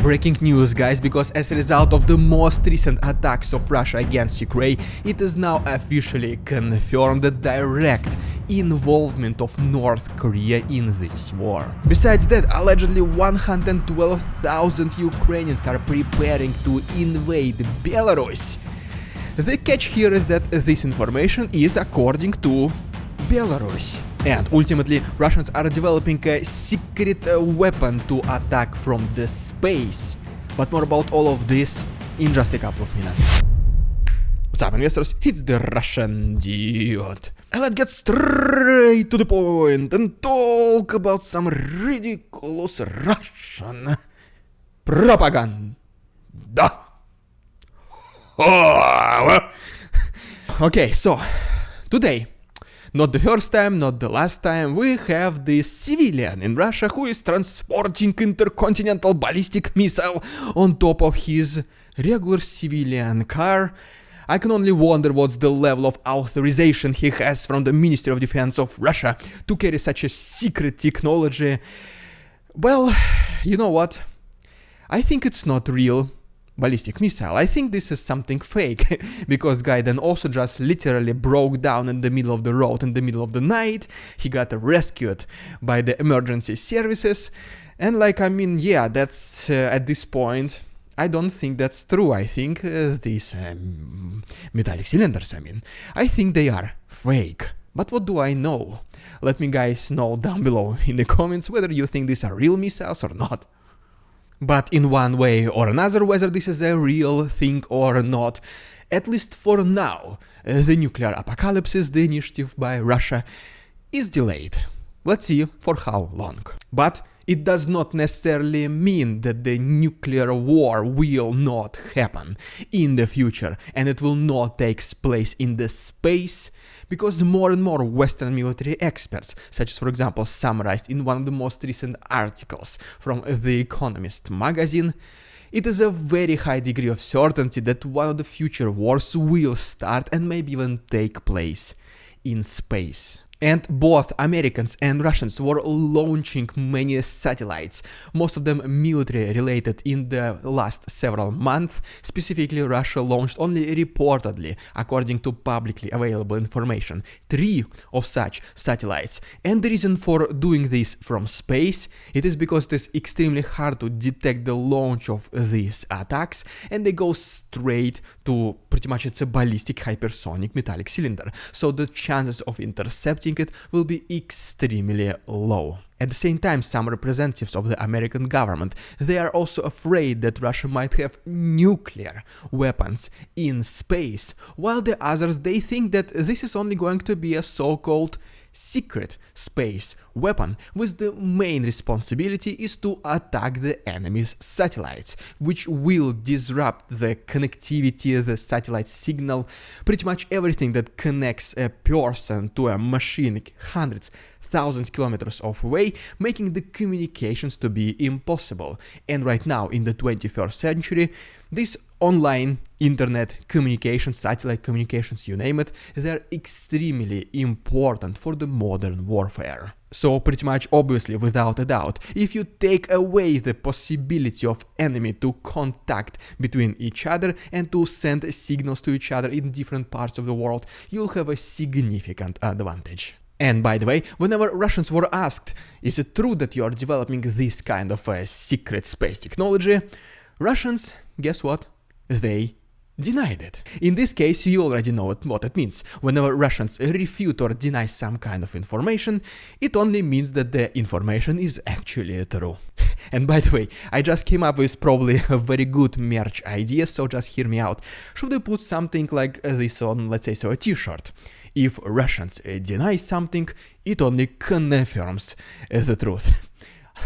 Breaking news, guys, because as a result of the most recent attacks of Russia against Ukraine, it is now officially confirmed the direct involvement of North Korea in this war. Besides that, allegedly 112,000 Ukrainians are preparing to invade Belarus. The catch here is that this information is according to Belarus. And ultimately, Russians are developing a secret weapon to attack from the space. But more about all of this in just a couple of minutes. What's up, investors? It's the Russian Dude. And let's get straight to the point and talk about some ridiculous Russian propaganda. Okay, so today, not the first time, not the last time, we have this civilian in Russia who is transporting Intercontinental Ballistic Missile on top of his regular civilian car. I can only wonder what's the level of authorization he has from the Ministry of Defense of Russia to carry such a secret technology. Well, you know what? I think it's not real ballistic missile. I think this is something fake, because guy then also just literally broke down in the middle of the road in the middle of the night. He got rescued by the emergency services, and yeah, that's at this point, I don't think that's true. I think these metallic cylinders, I think they are fake. But what do I know? Let me guys know down below in the comments whether you think these are real missiles or not. But in one way or another, whether this is a real thing or not, at least for now, the nuclear apocalypse, the initiative by Russia, is delayed. Let's see for how long. But it does not necessarily mean that the nuclear war will not happen in the future, and it will not take place in the space, because more and more Western military experts, such as for example summarized in one of the most recent articles from The Economist magazine, it is a very high degree of certainty that one of the future wars will start and maybe even take place in space. And both Americans and Russians were launching many satellites, most of them military related, in the last several months. Specifically, Russia launched only reportedly, according to publicly available information, 3 of such satellites. And the reason for doing this from space, it is because it is extremely hard to detect the launch of these attacks, and they go straight to pretty much it's a ballistic hypersonic metallic cylinder, so the chances of intercepting it will be extremely low. At the same time, some representatives of the American government, they are also afraid that Russia might have nuclear weapons in space, while the others, they think that this is only going to be a so-called secret space weapon, with the main responsibility is to attack the enemy's satellites, which will disrupt the connectivity, the satellite signal, pretty much everything that connects a person to a machine hundreds, thousands kilometers away, making the communications to be impossible. And right now, in the 21st century, this online internet communications, satellite communications, you name it, they're extremely important for the modern warfare. So pretty much obviously, without a doubt, if you take away the possibility of enemy to contact between each other and to send signals to each other in different parts of the world, you'll have a significant advantage. And by the way, whenever Russians were asked, is it true that you are developing this kind of a secret space technology, Russians, guess what? They denied it. In this case, you already know what it means. Whenever Russians refute or deny some kind of information, it only means that the information is actually true. And by the way, I just came up with probably a very good merch idea, so just hear me out. Should we put something like this on, let's say so, a t-shirt? If Russians deny something, it only confirms the truth.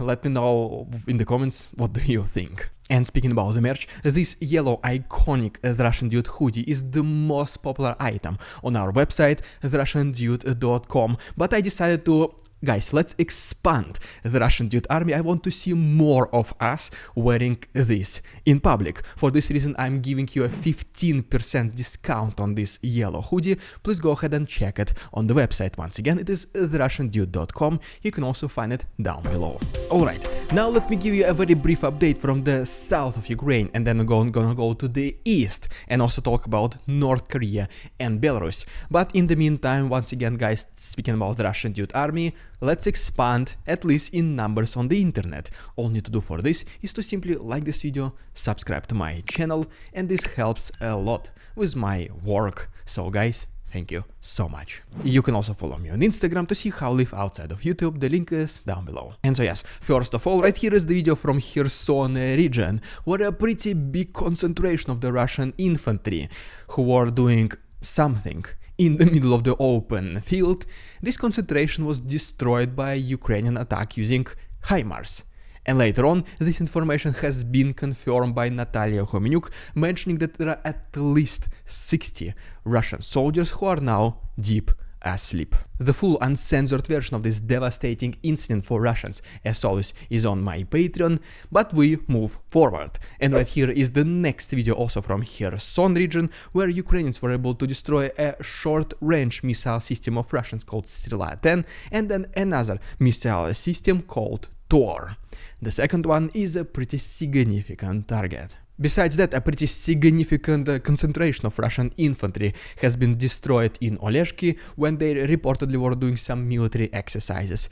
Let me know in the comments, what do you think? And speaking about the merch, this yellow iconic Russian Dude hoodie is the most popular item on our website, therussiandude.com, but I decided to guys, let's expand the Russian dude army. I want to see more of us wearing this in public. For this reason, I'm giving you a 15% discount on this yellow hoodie. Please go ahead and check it on the website. Once again, it is therussiandude.com. You can also find it down below. Alright, now let me give you a very brief update from the south of Ukraine, and then we're gonna go to the east and also talk about North Korea and Belarus. But in the meantime, once again, guys, speaking about the Russian dude army, let's expand at least in numbers on the internet. All you need to do for this is to simply like this video, subscribe to my channel, and this helps a lot with my work. So guys, thank you so much. You can also follow me on Instagram to see how I live outside of YouTube. The link is down below. And so yes, first of all, right here is the video from Kherson region, where a pretty big concentration of the Russian infantry who were doing something in the middle of the open field. This concentration was destroyed by Ukrainian attack using HIMARS. And later on, this information has been confirmed by Natalia Homenyuk, mentioning that there are at least 60 Russian soldiers who are now deep asleep. The full uncensored version of this devastating incident for Russians, as always, is on my Patreon, but we move forward. And right here is the next video also from Kherson region, where Ukrainians were able to destroy a short-range missile system of Russians called Strela-10, and then another missile system called Tor. The second one is a pretty significant target. Besides that, a pretty significant concentration of Russian infantry has been destroyed in Oleshki when they reportedly were doing some military exercises.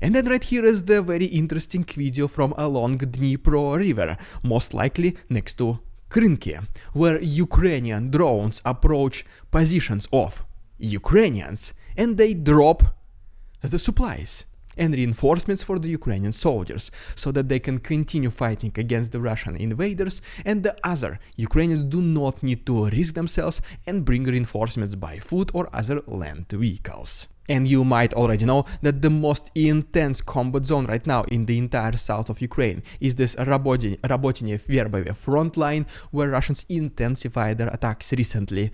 And then right here is the very interesting video from along Dnipro river, most likely next to Krynki, where Ukrainian drones approach positions of Ukrainians and they drop the supplies and reinforcements for the Ukrainian soldiers, so that they can continue fighting against the Russian invaders, and the other Ukrainians do not need to risk themselves and bring reinforcements by foot or other land vehicles. And you might already know that the most intense combat zone right now in the entire south of Ukraine is this Rabotine-Verbove front line, where Russians intensified their attacks recently.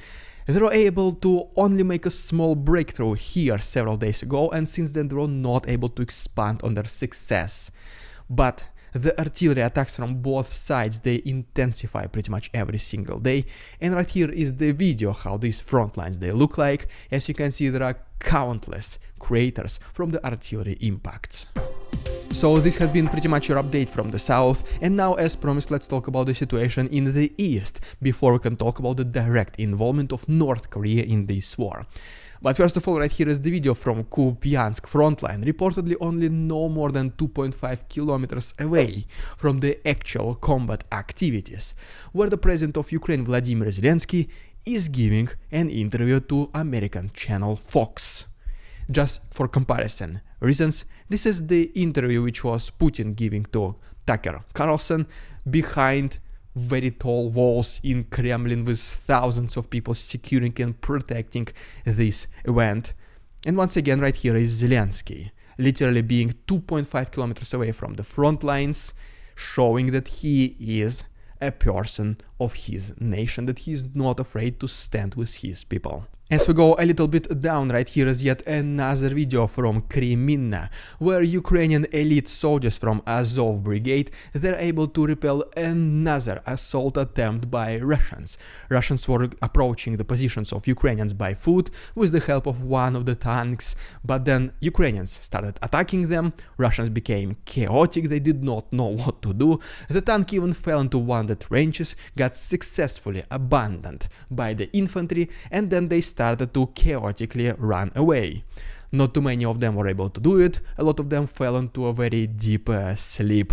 They were able to only make a small breakthrough here several days ago, and since then they were not able to expand on their success. But the artillery attacks from both sides, they intensify pretty much every single day. And right here is the video how these front lines they look like. As you can see, there are countless craters from the artillery impacts. So this has been pretty much your update from the south, and now as promised, let's talk about the situation in the east before we can talk about the direct involvement of North Korea in this war. But first of all, right here is the video from Kupiansk frontline, reportedly only no more than 2.5 kilometers away from the actual combat activities, where the president of Ukraine, Vladimir Zelensky, is giving an interview to American channel Fox. Just for comparison reasons, this is the interview which was Putin giving to Tucker Carlson behind very tall walls in Kremlin with thousands of people securing and protecting this event. And once again, right here is Zelensky, literally being 2.5 kilometers away from the front lines, showing that he is a person of his nation, that he is not afraid to stand with his people. As we go a little bit down, right here is yet another video from Kreminna, where Ukrainian elite soldiers from Azov Brigade, they're able to repel another assault attempt by Russians. Russians were approaching the positions of Ukrainians by foot with the help of one of the tanks, but then Ukrainians started attacking them. Russians became chaotic, they did not know what to do. The tank even fell into one of the trenches, got successfully abandoned by the infantry, and then they started to chaotically run away. Not too many of them were able to do it, a lot of them fell into a very deep sleep.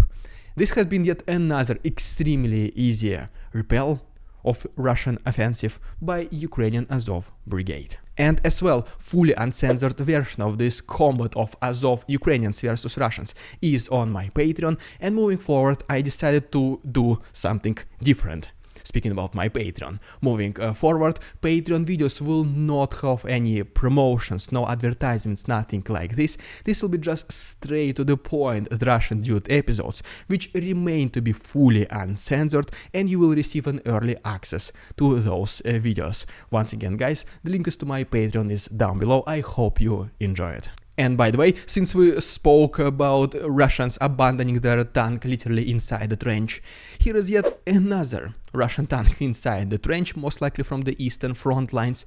This has been yet another extremely easy repel of Russian offensive by Ukrainian Azov Brigade. And as well, fully uncensored version of this combat of Azov Ukrainians versus Russians is on my Patreon, and moving forward I decided to do something different. Speaking about my Patreon, moving forward, Patreon videos will not have any promotions, no advertisements, nothing like this. This will be just straight to the point Russian Dude episodes, which remain to be fully uncensored, and you will receive an early access to those videos. Once again, guys, the link to my Patreon is down below. I hope you enjoy it. And by the way, since we spoke about Russians abandoning their tank literally inside the trench, here is yet another Russian tank inside the trench, most likely from the eastern front lines,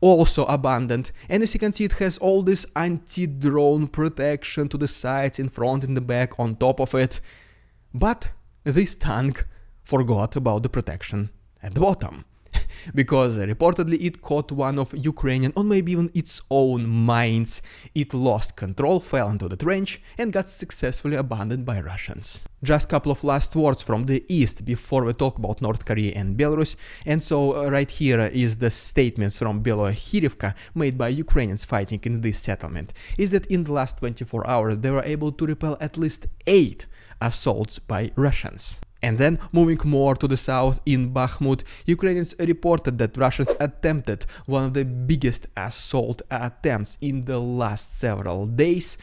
also abandoned. And as you can see, it has all this anti-drone protection to the sides, in front, in the back, on top of it. But this tank forgot about the protection at the bottom. Because reportedly it caught one of Ukrainian or maybe even its own mines. It lost control, fell into the trench and got successfully abandoned by Russians. Just a couple of last words from the east before we talk about North Korea and Belarus. And so right here is the statements from Belohirivka made by Ukrainians fighting in this settlement. Is that in the last 24 hours they were able to repel at least 8 assaults by Russians. And then, moving more to the south in Bakhmut, Ukrainians reported that Russians attempted one of the biggest assault attempts in the last several days.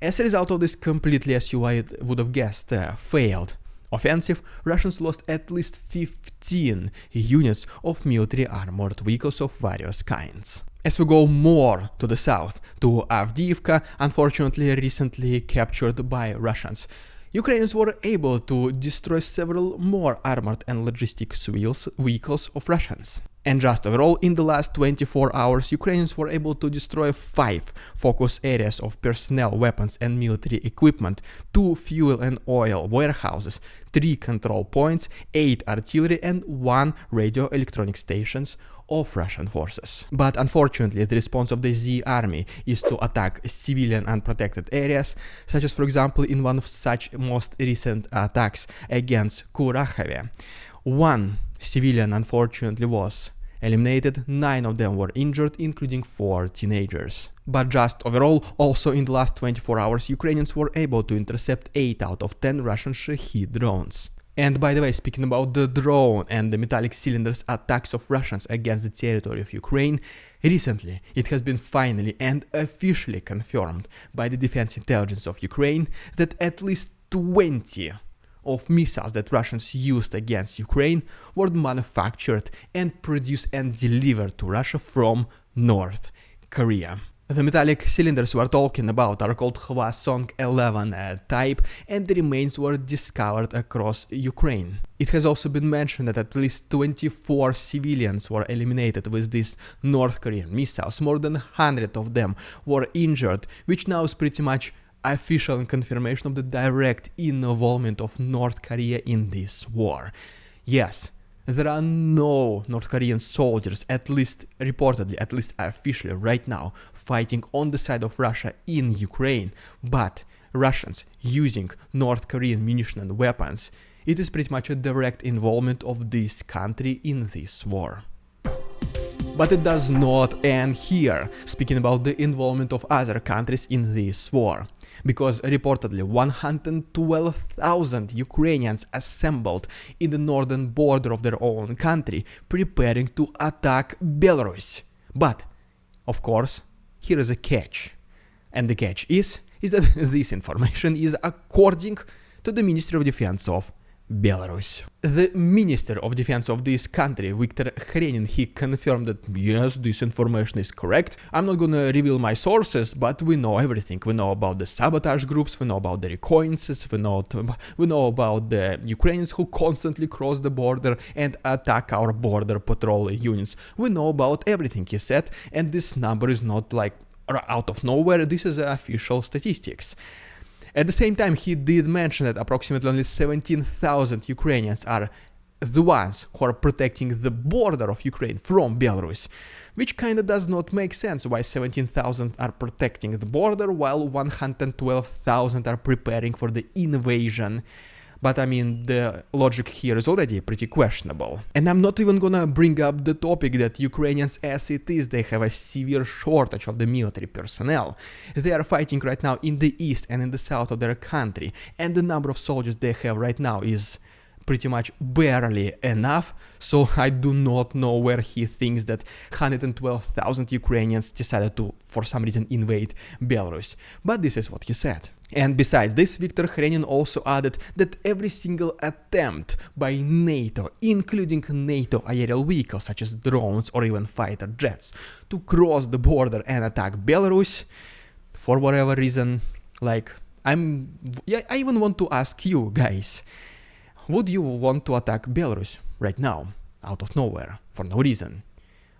As a result of this completely, as you would have guessed, failed offensive, Russians lost at least 15 units of military armored vehicles of various kinds. As we go more to the south, to Avdiivka, unfortunately recently captured by Russians, Ukrainians were able to destroy several more armored and logistics vehicles of Russians. And just overall, in the last 24 hours, Ukrainians were able to destroy 5 focus areas of personnel, weapons and military equipment, 2 fuel and oil warehouses, 3 control points, 8 artillery and 1 radio electronic stations of Russian forces. But unfortunately, the response of the Z army is to attack civilian unprotected areas, such as for example in one of such most recent attacks against Kurakhove. 1 civilian unfortunately was eliminated, 9 of them were injured, including 4 teenagers. But just overall, also in the last 24 hours, Ukrainians were able to intercept 8 out of 10 Russian Shahed drones. And by the way, speaking about the drone and the metallic cylinders attacks of Russians against the territory of Ukraine, recently it has been finally and officially confirmed by the Defense Intelligence of Ukraine that at least 20 of missiles that Russians used against Ukraine were manufactured and produced and delivered to Russia from North Korea. The metallic cylinders we're talking about are called Hwasong 11 type, and the remains were discovered across Ukraine. It has also been mentioned that at least 24 civilians were eliminated with these North Korean missiles. More than 100 of them were injured, which now is pretty much official confirmation of the direct involvement of North Korea in this war. Yes, there are no North Korean soldiers, at least reportedly, at least officially right now, fighting on the side of Russia in Ukraine, but Russians using North Korean munition and weapons, it is pretty much a direct involvement of this country in this war. But it does not end here, speaking about the involvement of other countries in this war. Because reportedly 112,000 Ukrainians assembled in the northern border of their own country, preparing to attack Belarus. But, of course, here is a catch. And the catch is that this information is according to the Ministry of Defense of Belarus. The Minister of Defense of this country, Viktor Kherson, he confirmed that yes, this information is correct. I'm not gonna reveal my sources, but we know everything. We know about the sabotage groups, we know about the reconnaissance, we know about the Ukrainians who constantly cross the border and attack our border patrol units. We know about everything, he said, and this number is not like out of nowhere, this is official statistics. At the same time, he did mention that approximately only 17,000 Ukrainians are the ones who are protecting the border of Ukraine from Belarus, which kinda does not make sense why 17,000 are protecting the border while 112,000 are preparing for the invasion. But I mean, the logic here is already pretty questionable. And I'm not even gonna bring up the topic that Ukrainians, as it is, they have a severe shortage of the military personnel. They are fighting right now in the east and in the south of their country, and the number of soldiers they have right now is pretty much barely enough, so I do not know where he thinks that 112,000 Ukrainians decided to, for some reason, invade Belarus. But this is what he said. And besides this, Viktor Kherson also added that every single attempt by NATO, including NATO aerial vehicles such as drones or even fighter jets, to cross the border and attack Belarus for whatever reason, like, I even want to ask you guys, would you want to attack Belarus right now, out of nowhere, for no reason?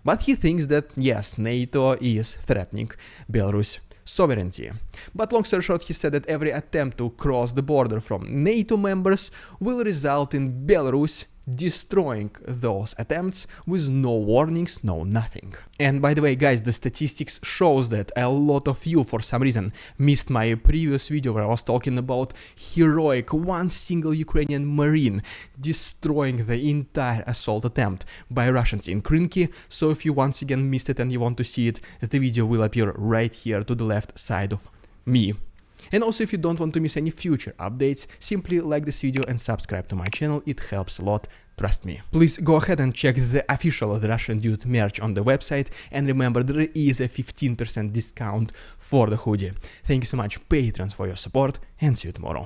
But he thinks that, yes, NATO is threatening Belarus' sovereignty. But long story short, he said that every attempt to cross the border from NATO members will result in Belarus destroying those attempts with no warnings, no nothing. And by the way, guys, the statistics shows that a lot of you, for some reason, missed my previous video where I was talking about heroic one single Ukrainian Marine destroying the entire assault attempt by Russians in Kherson. So if you once again missed it and you want to see it, the video will appear right here to the left side of me. And also, if you don't want to miss any future updates, simply like this video and subscribe to my channel, it helps a lot, trust me. Please go ahead and check the official The Russian Dude merch on the website, and remember, there is a 15% discount for the hoodie. Thank you so much, patrons, for your support, and see you tomorrow.